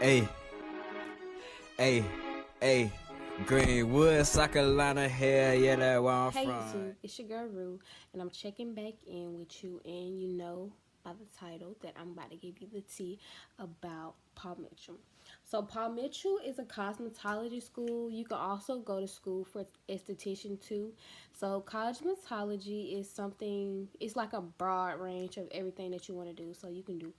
Hey, hey, hey, Greenwood, South Carolina, hell yeah, that's where I'm Hey from. YouTube, it's your girl Rue, and I'm checking back in with you. And you know by the title that I'm about to give you the tea about Paul Mitchell. So Paul Mitchell is a cosmetology school. You can also go to school for esthetician too. So cosmetology is something. It's like a broad range of everything that you want to do. So you can do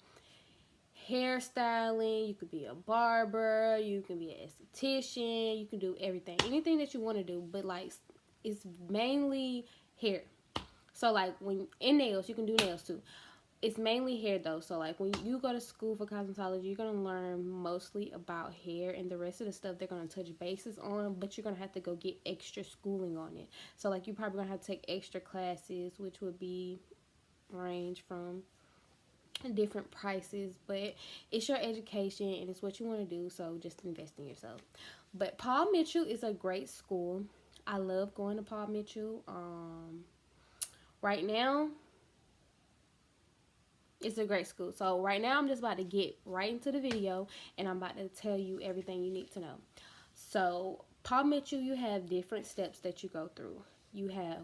hairstyling, you could be a barber, you can be an esthetician, you can do everything. Anything that you want to do, but like it's mainly hair. So like when in nails, you can do nails too. It's mainly hair though. So like when you go to school for cosmetology, you're gonna learn mostly about hair, and the rest of the stuff they're gonna touch bases on, but you're gonna have to go get extra schooling on it. So like you're probably gonna have to take extra classes, which would be range from different prices, but it's your education and it's what you want to do, so just invest in yourself. But Paul Mitchell is a great school. I love going to Paul Mitchell. Right now it's a great school. So right now I'm just about to get right into the video, and I'm about to tell you everything you need to know. So Paul Mitchell, you have different steps that you go through. You have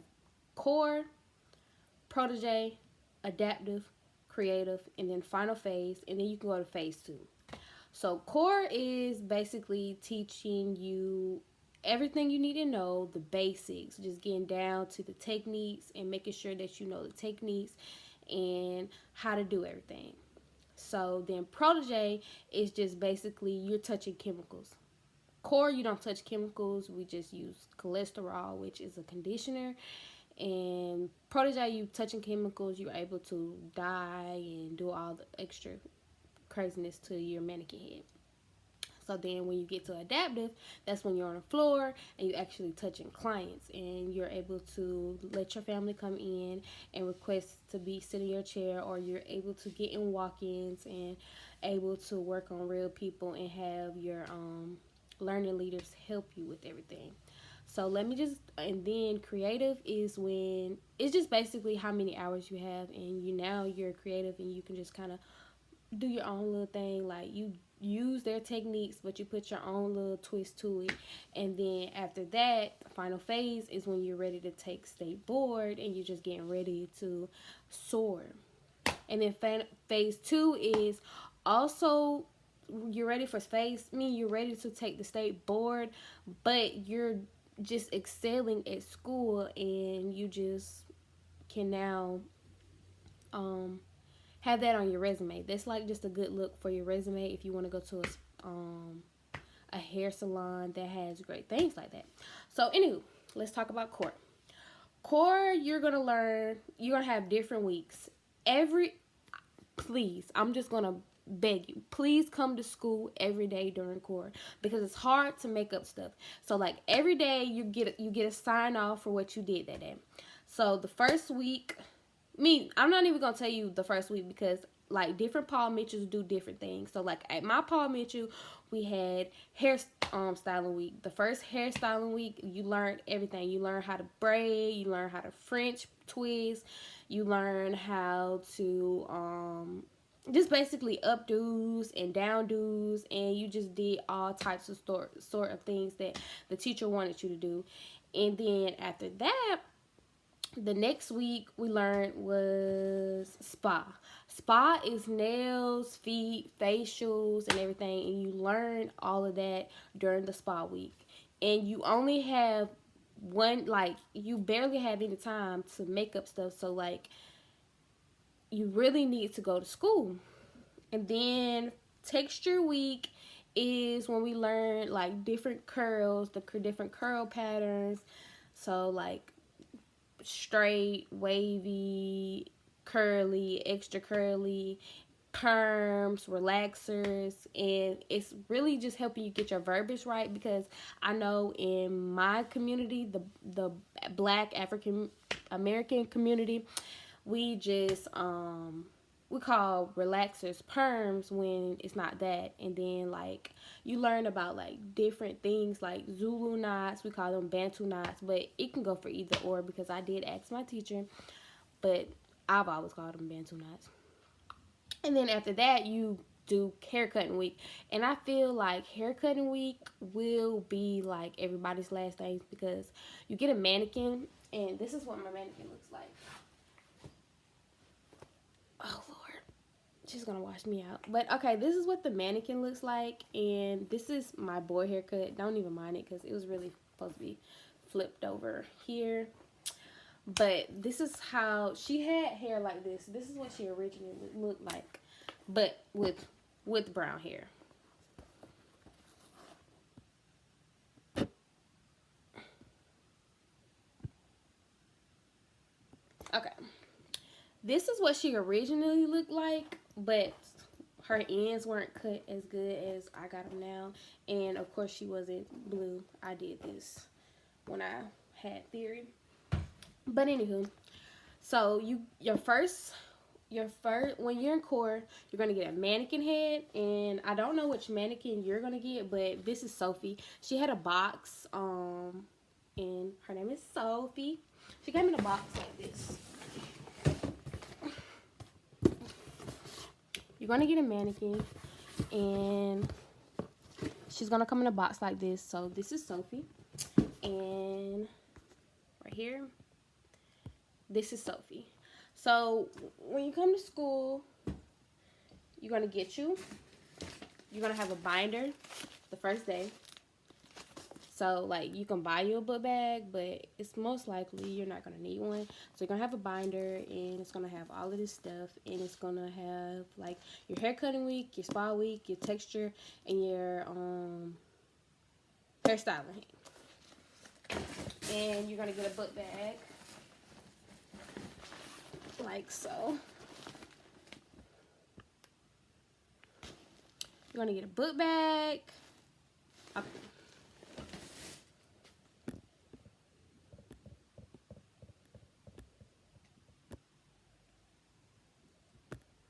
core, protege, adaptive, creative, and then final phase, and then you can go to phase two. So core is basically teaching you everything you need to know, the basics, just getting down to the techniques and making sure that you know the techniques and how to do everything. So then protege is just basically you're touching chemicals. Core, you don't touch chemicals. We just use cholesterol, which is a conditioner. And protege, you touching chemicals. You're able to dye and do all the extra craziness to your mannequin head. So then when you get to adaptive, that's when you're on the floor and you're actually touching clients, and you're able to let your family come in and request to be sit in your chair, or you're able to get in walk-ins and able to work on real people and have your learning leaders help you with everything. So let me just, and then creative is when it's just basically how many hours you have, and you're creative and you can just kind of do your own little thing. Like you use their techniques, but you put your own little twist to it. And then after that, final phase is when you're ready to take state board and you're just getting ready to soar. And then phase two is also you're ready for phase. I mean, you're ready to take the state board, but you're just excelling at school, and you just can now um have that on your resume. That's like just a good look for your resume if you want to go to a hair salon that has great things like that. So anywho, let's talk about core. Core, you're gonna learn. You're gonna have different weeks. Every Please, I'm just gonna beg you, please come to school every day during core, because it's hard to make up stuff. So like every day you get a sign off for what you did that day. So the first week, I'm not even gonna tell you the first week, because like different Paul Mitchells do different things. So like at my Paul Mitchell, we had hair styling week. The first hairstyling week, you learned everything. You learn how to braid, you learn how to French twist, you learn how to just basically updos and downdos, and you just did all types of sort of things that the teacher wanted you to do. And then after that, the next week we learned was spa. Spa is nails, feet, facials, and everything, and you learn all of that during the spa week. And you only have one, like you barely have any time to make up stuff, so like you really need to go to school. And then texture week is when we learn like different curls, the different curl patterns. So like straight, wavy, curly, extra curly, perms, relaxers, and it's really just helping you get your verbiage right, because I know in my community, the Black African American community, we just we call relaxers perms when it's not that. And then like you learn about like different things like Zulu knots, we call them Bantu knots, but it can go for either or, because I did ask my teacher, but I've always called them Bantu knots. And then after that, you do haircutting week. And I feel like haircutting week will be like everybody's last days, because you get a mannequin, and this is what my mannequin looks like. Oh Lord, she's gonna wash me out. But okay, this is what the mannequin looks like, and this is my boy haircut. Don't even mind it, because it was really supposed to be flipped over here. But this is how she had hair like this. This is what she originally looked like, but with brown hair. Okay, this is what she originally looked like, but her ends weren't cut as good as I got them now. And of course she wasn't blue. I did this when I had theory. But anywho, so your first when you're in core, you're gonna get a mannequin head, and I don't know which mannequin you're gonna get, but this is Sophie. She had a box, and her name is Sophie. She came in a box like this. You're gonna get a mannequin, and she's gonna come in a box like this. So this is Sophie, and right here, this is Sophie. So when you come to school, you're gonna have a binder the first day. So like you can buy you a book bag, but it's most likely you're not gonna need one. So you're gonna have a binder, and it's gonna have all of this stuff, and it's gonna have like your hair cutting week, your spa week, your texture, and your hairstyling. And you're gonna get a book bag like so. You're gonna get a book bag. Okay.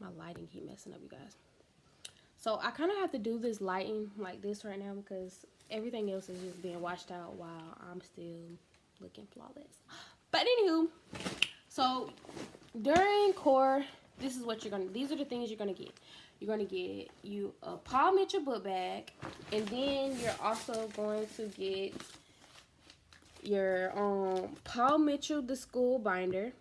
My lighting keep messing up, you guys. So I kind of have to do this lighting like this right now, because everything else is just being washed out while I'm still looking flawless. But anywho, so during core, these are the things you're gonna get. You're gonna get you a Paul Mitchell book bag, and then you're also going to get your Paul Mitchell the school binder.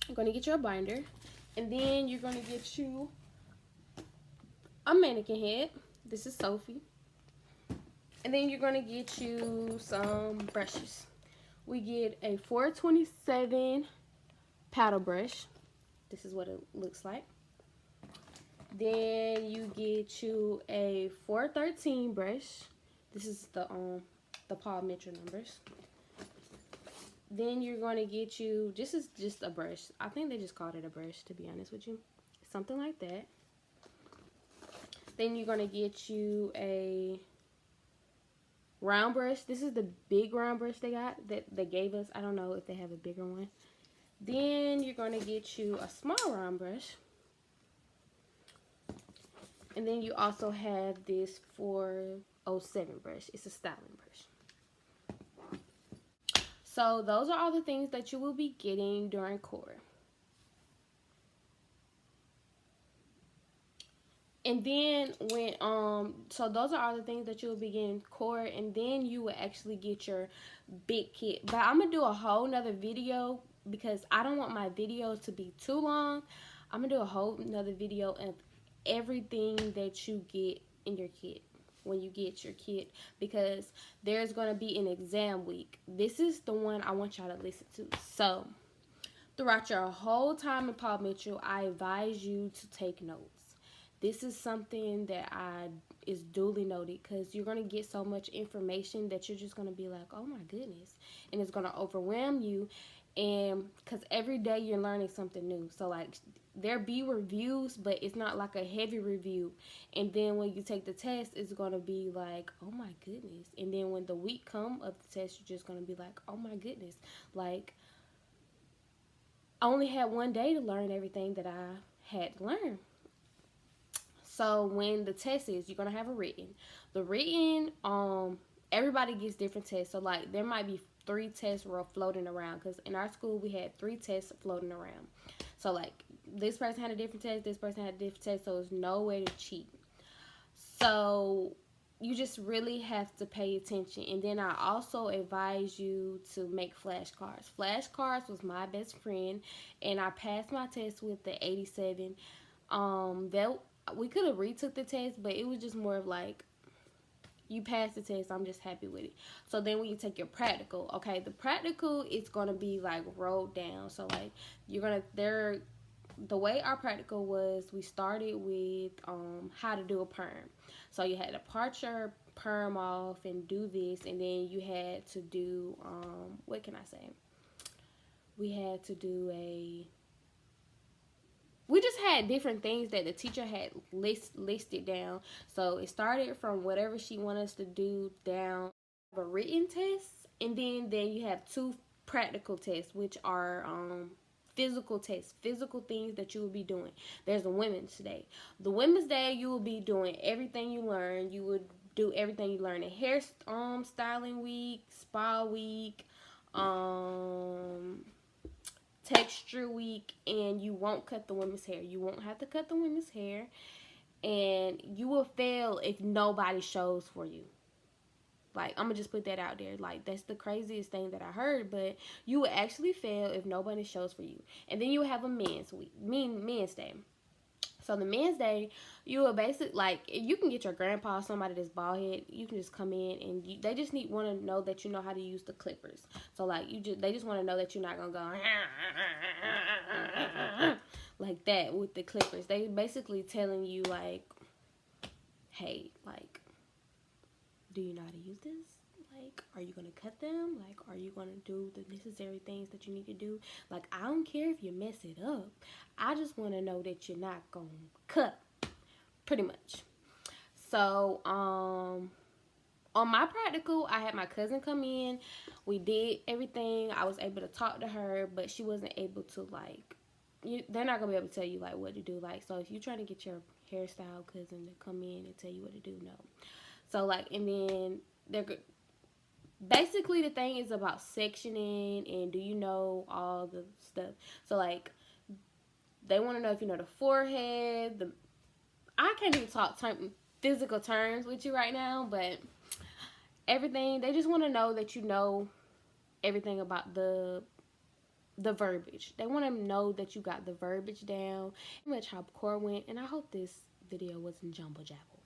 You're gonna get you a binder, and then you're gonna get you a mannequin head. This is Sophie. And then you're gonna get you some brushes. We get a 427 paddle brush. This is what it looks like. Then you get you a 413 brush. This is the Paul Mitchell numbers. Then you're going to get you, this is just a brush. I think they just called it a brush, to be honest with you. Something like that. Then you're going to get you a round brush. This is the big round brush that they gave us. I don't know if they have a bigger one. Then you're going to get you a small round brush. And then you also have this 407 brush. It's a styling brush. So those are all the things that you will be getting during core. And then when so those are all the things that you will be getting core, and then you will actually get your big kit. But I'm gonna do a whole nother video, because I don't want my videos to be too long. I'm gonna do a whole nother video of everything that you get in your kit when you get your kit, because there's going to be an exam week. This is the one I want y'all to listen to. So throughout your whole time in Paul Mitchell, I advise you to take notes. This is something that is duly noted, because you're going to get so much information that you're just going to be like, oh my goodness, and it's going to overwhelm you. And because every day you're learning something new. So like there be reviews, but it's not like a heavy review. And then when you take the test, it's going to be like, oh my goodness. And then when the week come of the test, you're just going to be like, oh my goodness. Like, I only had one day to learn everything that I had to learn. So when the test is, you're going to have a written. The written, everybody gets different tests. So like there might be 3 tests were floating around, because in our school we had 3 tests floating around. So like this person had a different test, this person had a different test, so there's no way to cheat. So you just really have to pay attention. And then I also advise you to make flashcards. Flashcards was my best friend, and I passed my test with the 87. That we could have retook the test, but it was just more of like, you passed the test, I'm just happy with it. So then when you take your practical, okay, the practical is gonna be like rolled down. So like the way our practical was, we started with how to do a perm. So you had to part your perm off and do this, and then you had to do what can I say? We had to do we just had different things that the teacher had listed down. So it started from whatever she wanted us to do down a written test, and then you have 2 practical tests, which are physical tests, physical things that you will be doing. There's a Women's Day. The Women's Day, you will be doing everything you learn. You would do everything you learn in hair styling week, spa week, texture week, and you won't cut the women's hair. You won't have to cut the women's hair, and you will fail if nobody shows for you. Like, I'm gonna just put that out there. Like, that's the craziest thing that I heard, but you will actually fail if nobody shows for you. And then you will have a men's day. So the men's day, you will basically, like, you can get your grandpa, somebody that's bald head, you can just come in, and they just want to know that you know how to use the clippers. So like, they just want to know that you're not gonna go like that with the clippers. They basically telling you like, hey, like, do you know how to use this? Like, are you gonna cut them? Like, are you gonna do the necessary things that you need to do? Like, I don't care if you mess it up. I just want to know that you're not gonna cut, pretty much. So, on my practical, I had my cousin come in. We did everything. I was able to talk to her, but she wasn't able to, like, they're not gonna be able to tell you like what to do. Like, so if you're trying to get your hairstyle cousin to come in and tell you what to do, no. So like, and then they're basically, the thing is about sectioning and do you know all the stuff. So like, they want to know if you know the forehead. I can't even talk physical terms with you right now, but everything, they just want to know that you know everything about the verbiage. They want to know that you got the verbiage down, pretty much how core went. And I hope this video wasn't jumble jabble.